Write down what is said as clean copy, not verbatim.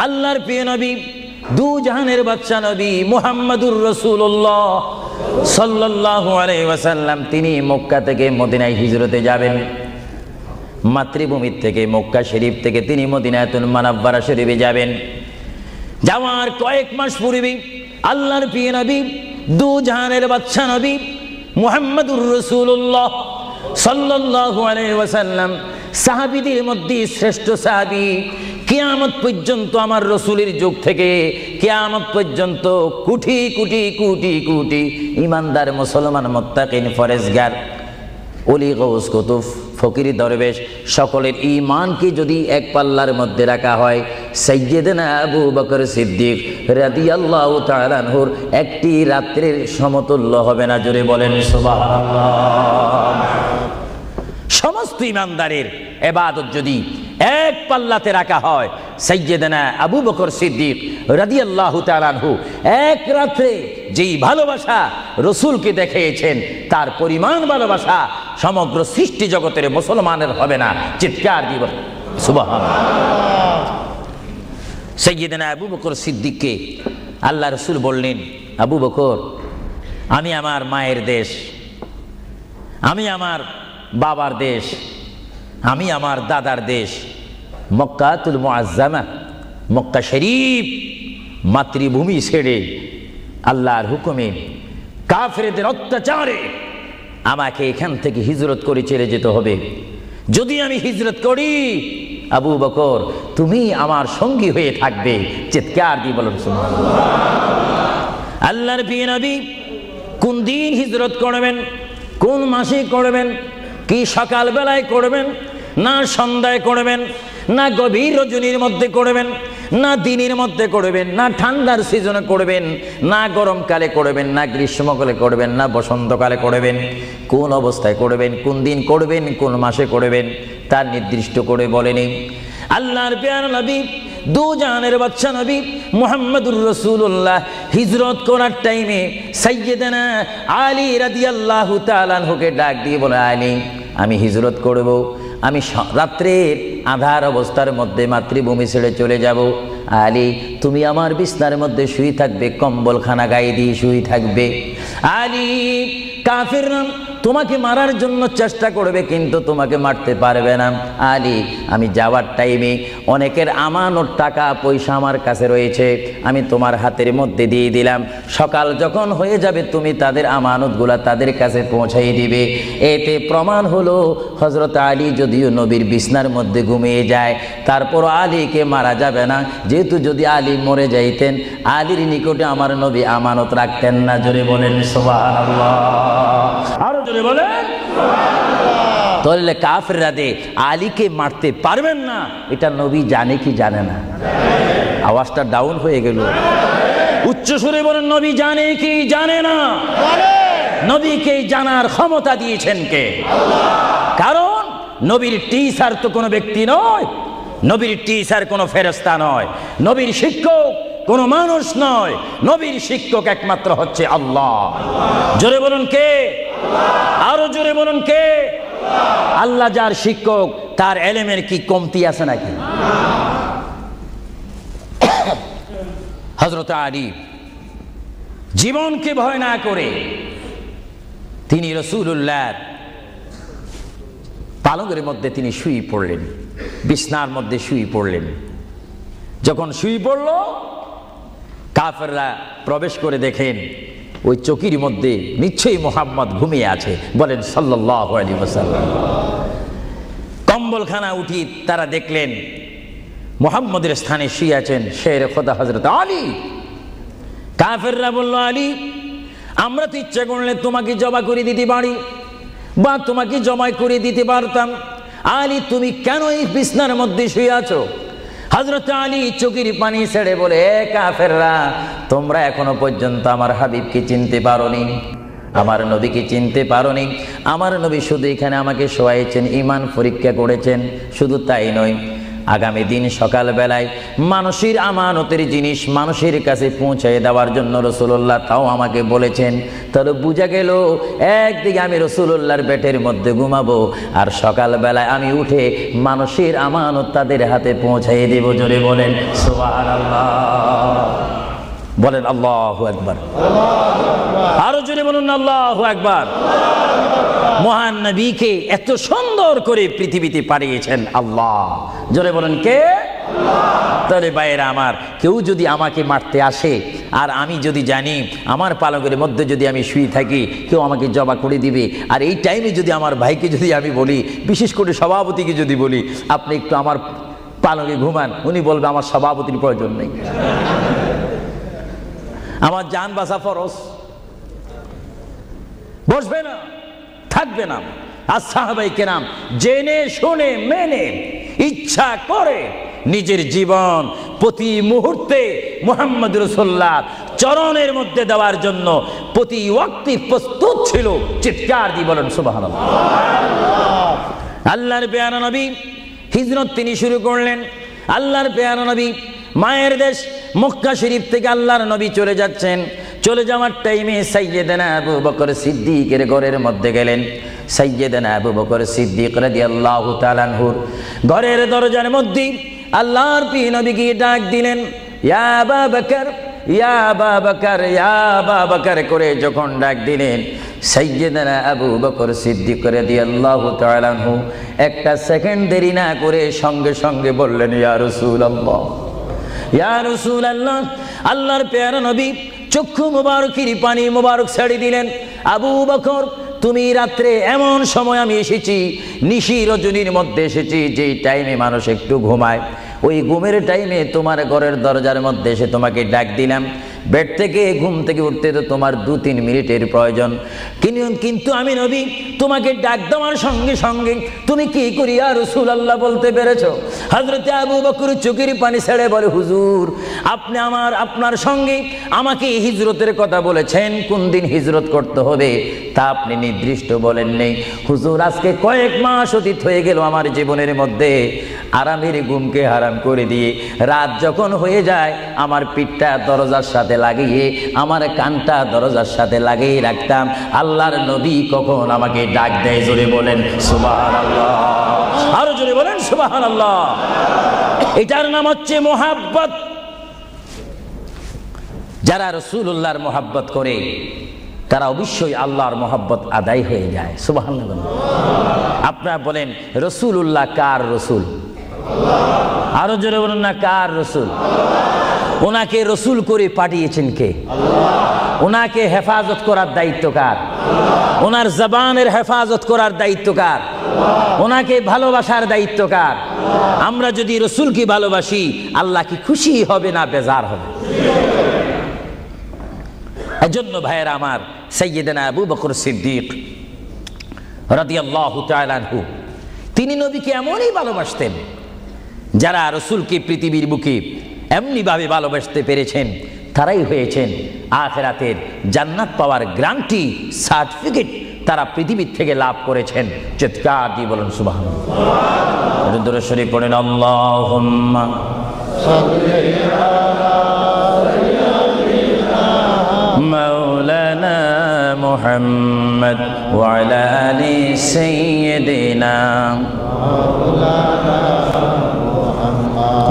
আল্লাহর প্রিয় নবী, দু জাহানের বাদশা নবী মুহাম্মাদুর রাসূলুল্লাহ সাল্লাল্লাহু আলাইহি ওয়াসাল্লাম তিনি মক্কা থেকে মদিনায় হিজরতে যাবেন। মাতৃভূমি থেকে মক্কা শরীফ থেকে তিনি মদিনাতুল মুনাওয়ারা শরীফে যাবেন। যাওয়ার কয়েক মাস পূর্বে আল্লাহর প্রিয় নবী, দু জাহানের বাদশা নবী মুহাম্মাদুর রাসূলুল্লাহ সাল্লাল্লাহু আলাইহি ওয়াসাল্লাম সাহাবীদের মধ্যে শ্রেষ্ঠ সাহাবী, কিয়ামত পর্যন্ত আমার রসুলের যুগ থেকে কিয়ামত পর্যন্ত কোটি কোটি কোটি কোটি ইমানদার মুসলমান মুত্তাকিন ফরেজগার ওলি গৌস কুতুব ফকির দরবেশ সকলের ঈমানকে যদি এক পাল্লার মধ্যে রাখা হয়, সাইয়্যিদনা আবু বকর সিদ্দিক রাদিয়াল্লাহু তাআলা আনহুর একটি রাত্রির সমতুল্য হবে না। জোরে বলেন সুবহানাল্লাহ। সমস্ত ইমানদারের ইবাদত যদি এক পাল্লাতে রাখা হয়, সাইয়্যিদনা আবু বকর সিদ্দিক রাদিয়াল্লাহু তাআলা আনহু এক রাতে যেই ভালোবাসা রসুলকে দেখিয়েছেন, তার পরিমাণ ভালোবাসা সমগ্র সৃষ্টি জগতের মুসলমানের হবে না। চিৎকার দিব সুবহানাল্লাহ। সাইয়্যিদনা আবু বকর সিদ্দিককে আল্লাহ রসুল বললেন, আবু বকর, আমি আমার মায়ের দেশ, আমি আমার বাবার দেশ, আমি আমার দাদার দেশ মক্কাতুল মুআজ্জামা মক্কা শরীফ মাতৃভূমি ছেড়ে আল্লাহর হুকুমে কাফেরদের অত্যাচারে আমাকে এখান থেকে হিজরত করে চলে যেতে হবে। যদি আমি হিজরত করি, আবু বকর তুমি আমার সঙ্গী হয়ে থাকবে। চিৎকার দিয়ে বলুন সুবহানাল্লাহ। আল্লাহর প্রিয় নবী কোন দিন হিজরত করবেন, কোন মাসে করবেন, কি সকাল বেলায় করবেন, না সন্ধ্যায় করবেন, না গভীর রজনীর মধ্যে করবেন, না দিনের মধ্যে করবেন, না ঠান্ডার সিজনে করবেন, না গরমকালে করবেন, না গ্রীষ্মকালে করবেন, না বসন্তকালে করবেন, কোন অবস্থায় করবেন, কোন দিন করবেন, কোন মাসে করবেন, তার নির্দিষ্ট করে বলেনি। আল্লাহর প্রিয় নবী, দু জাহানের বাদশা নবী মুহাম্মাদুর রাসূলুল্লাহ হিজরত করার টাইমে সাইয়্যিদানা আলী রাদিয়াল্লাহু তাআলা আনহুকে ডাক দিয়ে বলে, আলী আমি হিজরত করব, আমি রাত্রের আধার অবস্থার মধ্যে মাতৃভূমি ছেড়ে চলে যাব। আলী তুমি আমার বিছনার মধ্যে শুয়ে থাকবে, কম্বলখানা গায়ে দিয়ে শুয়ে থাকবে। আলী কাফিররা তোমাকে মারার জন্য চেষ্টা করবে, কিন্তু তোমাকে মারতে পারবে না। আলী আমি যাওয়ার টাইমে অনেকের আমানত টাকা পয়সা আমার কাছে রয়েছে, আমি তোমার হাতের মধ্যে দিয়ে দিলাম। সকাল যখন হয়ে যাবে তুমি তাদের আমানতগুলা তাদের কাছে পৌঁছাই দিবে। এতে প্রমাণ হলো হযরত আলী যদিও নবীর বিছনার মধ্যে ঘুমিয়ে যায়, তারপর আলীকে মারা যাবে না, যেহেতু যদি আলী মরে যাইতেন আলীর নিকটে আমার নবী আমানত রাখতেন না। জোরে বলেন সুবহানাল্লাহ। আরো জোরে বলেন সুবহানাল্লাহ। তাহলে কাফেররা দে আলীকে মারতে পারবেন না, এটা নবী জানে কি জানে না? আওয়াজটা ডাউন হয়ে গেল, উচ্চ সুরে বলেন নবী জানে কি জানে না? নবীকে জানার ক্ষমতা দিয়েছেন কে? আল্লাহ। কারণ নবীর টিচার তো কোনো ব্যক্তি নয়, নবীর টিচার কোনো ফেরেশতা নয়, নবীর শিক্ষক কোনো মানুষ নয়, নবীর শিক্ষক একমাত্র হচ্ছে আল্লাহ। জোরে বলুন কে? আরো জোরে বলুন কে? আল্লাহ যার শিক্ষক, তার এলেমের কি কমতি আছে নাকি? হযরত আলী জীবনকে ভয় না করে তিনি রাসূলুল্লাহ পালঙ্কের মধ্যে তিনি শুয়ে পড়লেন, বিছনার মধ্যে শুয়ে পড়লেন। যখন শুয়ে পড়ল, কাফেররা প্রবেশ করে দেখেন ওই চকির মধ্যে নিশ্চয়ই মুহাম্মদ ঘুমিয়ে আছে। বলেন সাল্লাল্লাহু আলাইহি ওয়াসাল্লাম। কম্বলখানা উঠি তারা দেখলেন মুহাম্মদের স্থানে শুয়ে আছেন শের খোদা হযরত আলী। কাফেররা বলল, আলী আমরা তো ইচ্ছা করলে তোমাকে জমা করে দিতে পারি বা তোমাকে জমা করে দিতে পারতাম, আলী তুমি কেন এই বিছনার মধ্যে শুয়ে আছো? হযরত আলী চোখের পানি ছেড়ে বলে, কাফেররা তোমরা এখনো পর্যন্ত আমার হাবিবকে চিনতে পারোনি, আমার নবীকে চিনতে পারোনি। আমার নবী শুধু এখানে আমাকে শোয়াইছেন, ঈমান পরীক্ষা করেছেন, শুধু তাই নয় আগামী দিন সকালবেলায় মানুষের আমানতের জিনিস মানুষের কাছে পৌঁছে দেওয়ার জন্য রাসূলুল্লাহ তাও আমাকে বলেছেন। তাহলে বোঝা গেল একদিকে আমি রাসূলুল্লাহর পেটের মধ্যে ঘুমাবো, আর সকালবেলায় আমি উঠে মানুষের আমানত তাদের হাতে পৌঁছাই দেব। জোরে বলেন সুবহানাল্লাহ, বলেন আল্লাহু আকবার, আরো জোরে বলুন আল্লাহু আকবার। মহান নবীকে এত সুন্দর করে পৃথিবীতে পাঠিয়েছেন আল্লাহ। জোরে বলেন কে? তাহলে ভাইয়েরা আমার, কেউ যদি আমাকে মারতে আসে আর আমি যদি জানি আমার পালকের মধ্যে যদি আমি শুয়ে থাকি কেউ আমাকে জবা করে দিবে, আর এই টাইমে যদি আমার ভাইকে যদি আমি বলি, বিশেষ করে সভাপতিকে যদি বলি আপনি একটু আমার পালকে ঘুমান, উনি বলবে আমার সভাপতির প্রয়োজন নেই, আমার জান বাঁচা ফরজ, বসবে না, থাকবে না। আর সাহাবায়ে কেরাম জেনে শুনে মেনে ইচ্ছা করে নিজের জীবন প্রতি মুহূর্তে মুহাম্মদ রাসূলুল্লাহ চরণের মধ্যে দেওয়ার জন্য প্রতি ওয়াক্তে প্রস্তুত ছিল। চিৎকার দিয়ে বলেন সুবহানাল্লাহ। আল্লাহর পেয়ারা নবী হিজরত তিনি শুরু করলেন। আল্লাহর পেয়ারা নবী মায়ের দেশ মক্কা শরীফ থেকে আল্লাহর নবী চলে যাচ্ছেন। চলে যাওয়ার টাইমে সাইয়্যিদানা আবু বকর সিদ্দিকের ঘরের মধ্যে গেলেন। সাইয়্যিদানা আবু বকর সিদ্দিক রাদিয়াল্লাহু তাআলা আনহু ঘরের দরজার মধ্যে আল্লাহর প্রিয় নবীকে ডাক দিলেন, ইয়া আবু বকর, ইয়া আবু বকর, ইয়া আবু বকর করে যখন ডাক দিলেন, সাইয়্যিদানা আবু বকর সিদ্দিক রাদিয়াল্লাহু তাআলা আনহু একটা সেকেন্ড দেরি না করে সঙ্গে সঙ্গে বললেন, ইয়া রাসূলুল্লাহ, ইয়া রাসূলুল্লাহ। আল্লাহর প্যারা নবী চক্ষু মুবারকের পানি মুবারক ছেড়ে দিলেন, আবু বকর তুমি রাত্রে এমন সময় আমি এসেছি, নিশি রজনীর মধ্যে এসেছি, যেই টাইমে মানুষ একটু ঘুমায়, ওই ঘুমের টাইমে তোমার ঘরের দরজার মধ্যে এসে তোমাকে ডাক দিলাম। বেড থেকে ঘুম থেকে উঠতে তো তোমার 2-3 মিনিটের প্রয়োজন, কিন্তু আমি নবী তোমাকে ডাক দেওয়ার সঙ্গে সঙ্গে তুমি কি করি ইয়া রাসূলুল্লাহ বলতে পেরেছো? হযরতে আবু বকর চোখের পানি ছেড়ে বলে, হুজুর আপনি আপনার সঙ্গে আমাকে হিজরতের কথা বলেছেন, কোন দিন হিজরত করতে হবে তা আপনি নির্দিষ্ট বলেন নেই। হুজুর আজকে কয়েক মাস অতীত হয়ে গেল আমার জীবনের মধ্যে, আরামের ঘুমকে হারাম করে দিয়ে রাত যখন হয়ে যায় আমার পিঠটা দরজার সাথে লাগিয়ে আমার কানটা দরজার সাথে লাগিয়ে রাখতাম, আল্লাহর নবী কখন আমাকে ডাক দেয়। জোরে বলেন সুবহানাল্লাহ, আরো জোরে বলেন সুবহানাল্লাহ। এটার নাম হচ্ছে মোহাব্বত। যারা রাসূলুল্লাহর মোহাব্বত করে তারা অবশ্যই আল্লাহর মোহাব্বত আদায় হয়ে যায়। সুবহানাল্লাহ। আপনারা বলেন রাসূলুল্লাহ কার রাসূল? আরো জোরে বলুন না, কার রাসূল? ওনাকে রাসূল করে পাঠিয়েছেন কে? ওনাকে হেফাজত করার দায়িত্ব কার? ওনার জবানের হেফাজত করার দায়িত্ব কার? ওনাকে ভালোবাসার দায়িত্ব কার? আমরা যদি রাসূলকে ভালোবাসি আল্লাহ কি খুশি হবে না বেজার হবে? এজন্য ভাইয়েরা আমার, সাইয়্যিদানা আবু বকর সিদ্দিক রাদিয়াল্লাহু তাআলা আনহু তিনি নবীকে এমনই ভালোবাসতেন, যারা রাসূলকে পৃথিবীর বুকে এমনিভাবে ভালোবাসতে পেরেছেন তারাই হয়েছেন আখিরাতের জান্নাত পাওয়ার গ্যারান্টি সার্টিফিকেট তারা পৃথিবীর থেকে লাভ করেছেন। চিৎকার দিয়ে বলেন সুবহানাল্লাহ। দরুদ শরীফ পড়েন, আল্লাহুম্মা সাল্লি আলা মাওলানা মুহাম্মদ ওয়া আলা আলি সাইয়্যিদিনা মাওলানা